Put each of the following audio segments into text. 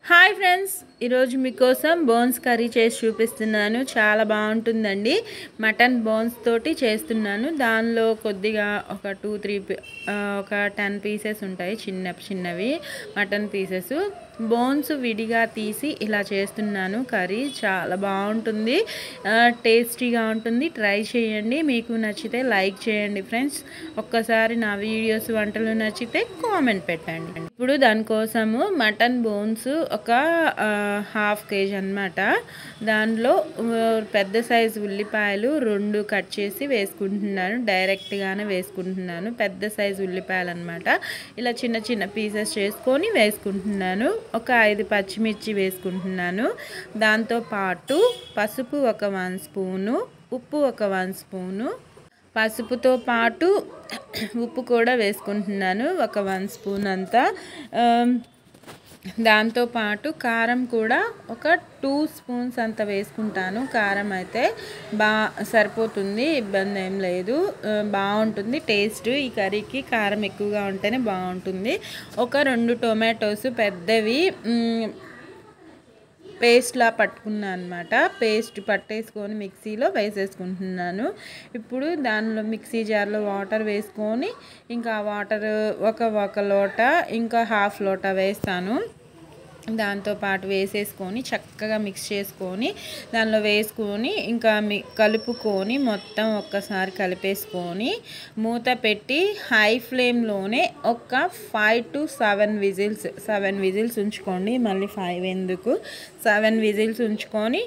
Hi friends, ఈరోజు మీకోసం bones curry చేసి చూపిస్తున్నాను. చాలా బాగుంటుందండి. మటన్ బోన్స్ తోటి చేస్తున్నాను. దానిలో కొద్దిగా ఒక 10 పీసెస్ ఉంటాయి, చిన్నవి మటన్ పీసెస్. బోన్స్ విడిగా తీసి ఇలా చేస్తున్నాను. కర్రీ చాలా బాగుంటుంది, టేస్టీగా ఉంటుంది. ట్రై చేయండి. మీకు నచ్చితే లైక్ చేయండి ఫ్రెండ్స్. ఒక్కసారి నా వీడియోస్ వంటలు నచ్చితే కామెంట్ పెట్టండి. ఇప్పుడు దానికోసము మటన్ బోన్స్ ఒక 1/2 kg అన్నమాట. దానిలో పెద్ద సైజు ఉల్లిపాయలు 2 కట్ చేసి వేసుకుంటున్నాను. డైరెక్ట్గానే వేసుకుంటున్నాను. పెద్ద సైజు ఉల్లిపాయలు అన్నమాట. ఇలా చిన్న చిన్న పీసెస్ చేసుకొని వేసుకుంటున్నాను. ఒక 5 పచ్చిమిర్చి వేసుకుంటున్నాను. దాంతోపాటు పసుపు ఒక 1 స్పూను, ఉప్పు ఒక 1 స్పూను, పసుపుతో పాటు ఉప్పు కూడా వేసుకుంటున్నాను, ఒక 1 స్పూన్ అంతా. దాంతోపాటు కారం కూడా ఒక 2 స్పూన్స్ అంత వేసుకుంటాను. కారం అయితే సరిపోతుంది, ఇబ్బంది ఏం లేదు, బాగుంటుంది టేస్ట్. ఈ కర్రీకి కారం ఎక్కువగా ఉంటేనే బాగుంటుంది. ఒక 2 టొమాటోస్ పెద్దవి పేస్ట్లా పట్టుకున్నాను అనమాట. పేస్ట్ పట్టేసుకొని మిక్సీలో వేసేసుకుంటున్నాను. ఇప్పుడు దానిలో మిక్సీ జార్లో వాటర్ వేసుకొని, ఇంకా వాటర్ ఒక లోట ఇంకా 1/2 లోట వేస్తాను. దాంతోపాటు వేసేసుకొని చక్కగా మిక్స్ చేసుకొని దానిలో వేసుకొని ఇంకా కలుపుకొని మొత్తం ఒక్కసారి కలిపేసుకొని మూత పెట్టి హై ఫ్లేమ్లోనే ఒక 5 to 7 విజిల్స్ 7 విజిల్స్ ఉంచుకోండి. మళ్ళీ 5 ఎందుకు, 7 విజిల్స్ ఉంచుకొని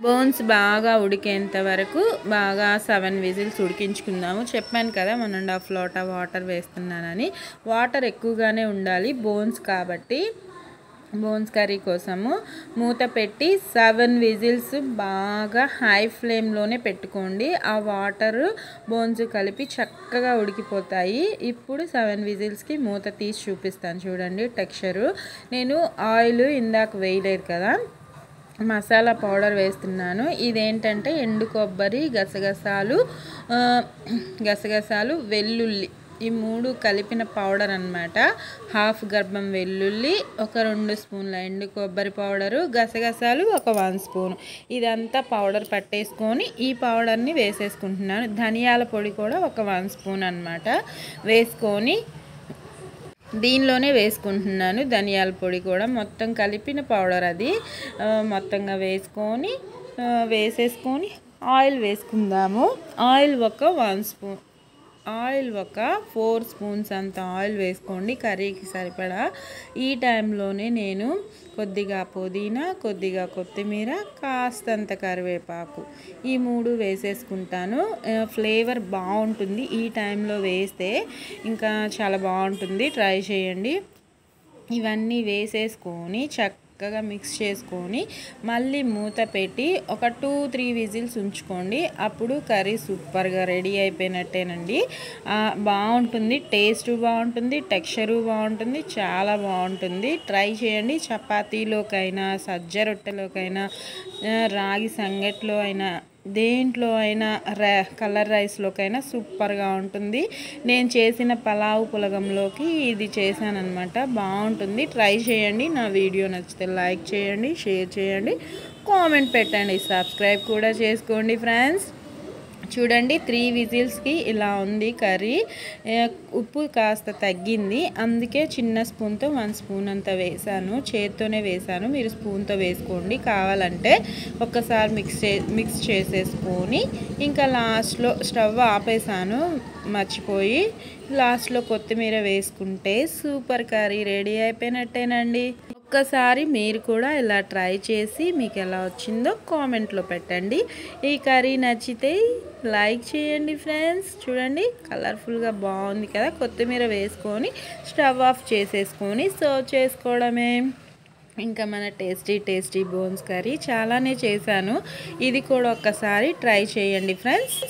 బోన్స్ బాగా ఉడికేంత వరకు బాగా 7 విజిల్స్ ఉడికించుకుందాము. చెప్పాను కదా 1.5 లోట వాటర్ వేస్తున్నానని. వాటర్ ఎక్కువగానే ఉండాలి బోన్స్ కాబట్టి. బోన్స్ కర్రీ కోసము మూత పెట్టి 7 విజిల్స్ బాగా హై ఫ్లేమ్లోనే పెట్టుకోండి. ఆ వాటర్ బోన్స్ కలిపి చక్కగా ఉడికిపోతాయి. ఇప్పుడు 7 విజిల్స్కి మూత తీసి చూపిస్తాను. చూడండి టెక్స్చరు. నేను ఆయిల్ ఇందాక వేయలేదు కదా, మసాలా పౌడర్ వేస్తున్నాను. ఇదేంటంటే ఎండు కొబ్బరి, గసగసాలు, వెల్లుల్లి, ఈ 3 కలిపిన పౌడర్ అన్నమాట. 1/2 గర్భం వెల్లుల్లి, ఒక 2 స్పూన్ల ఎండు కొబ్బరి పౌడరు, గసగసాలు ఒక 1 స్పూన్. ఇదంతా పౌడర్ పట్టేసుకొని ఈ పౌడర్ని వేసేసుకుంటున్నాను. ధనియాల పొడి కూడా ఒక 1 స్పూన్ అన్నమాట వేసుకొని దీనిలోనే వేసుకుంటున్నాను. ధనియాల పొడి కూడా మొత్తం కలిపిన పౌడర్ అది. మొత్తంగా వేసేసుకొని ఆయిల్ వేసుకుందాము. ఆయిల్ ఒక 1 స్పూన్, ఆయిల్ ఒక 4 స్పూన్స్ అంత ఆయిల్ వేసుకోండి కర్రీకి సరిపడా. ఈ టైంలోనే నేను కొద్దిగా పుదీనా, కొద్దిగా కొత్తిమీర, కాస్తంత కరివేపాకు, ఈ 3 వేసేసుకుంటాను. ఫ్లేవర్ బాగుంటుంది ఈ టైంలో వేస్తే, ఇంకా చాలా బాగుంటుంది. ట్రై చేయండి. ఇవన్నీ వేసేసుకొని చక్కగా మిక్స్ చేసుకొని మళ్ళీ మూత పెట్టి ఒక 2-3 విజిల్స్ ఉంచుకోండి. అప్పుడు కర్రీ సూపర్గా రెడీ అయిపోయినట్టేనండి. బాగుంటుంది, టేస్ట్ బాగుంటుంది, టెక్స్చరు బాగుంటుంది, చాలా బాగుంటుంది. ట్రై చేయండి. చపాతీలోకైనా, సజ్జ రొట్టెలోకైనా, రాగి సంగట్లో అయినా, దేంట్లో అయినా, కలర్ రైస్లోకైనా సూపర్గా ఉంటుంది. నేను చేసిన పలావ్ పులగంలోకి ఇది చేశానన్నమాట. బాగుంటుంది. ట్రై చేయండి. నా వీడియో నచ్చితే లైక్ చేయండి, షేర్ చేయండి, కామెంట్ పెట్టండి, సబ్స్క్రైబ్ కూడా చేసుకోండి ఫ్రెండ్స్. చూడండి 3 విజిల్స్కి ఇలా ఉంది కర్రీ. ఉప్పు కాస్త తగ్గింది, అందుకే చిన్న స్పూన్తో 1 స్పూన్ అంత వేసాను. చేత్తోనే వేసాను, మీరు స్పూన్తో వేసుకోండి కావాలంటే. ఒక్కసారి మిక్స్ చేసేసుకొని ఇంకా లాస్ట్లో స్టవ్ ఆపేసాను మర్చిపోయి. లాస్ట్లో కొత్తిమీర వేసుకుంటే సూపర్ కర్రీ రెడీ అయిపోయినట్టేనండి. ఒక్కసారి మీరు కూడా ఇలా ట్రై చేసి మీకు ఎలా వచ్చిందో కామెంట్లో పెట్టండి. ఈ కర్రీ నచ్చితే లైక్ చేయండి ఫ్రెండ్స్. చూడండి కలర్ఫుల్గా బాగుంది కదా. కొత్తిమీర వేసుకొని స్టవ్ ఆఫ్ చేసేసుకొని సర్వ్ చేసుకోవడమే. ఇంకా మన టేస్టీ బోన్స్ కర్రీ చాలానే చేశాను. ఇది కూడా ఒక్కసారి ట్రై చేయండి ఫ్రెండ్స్.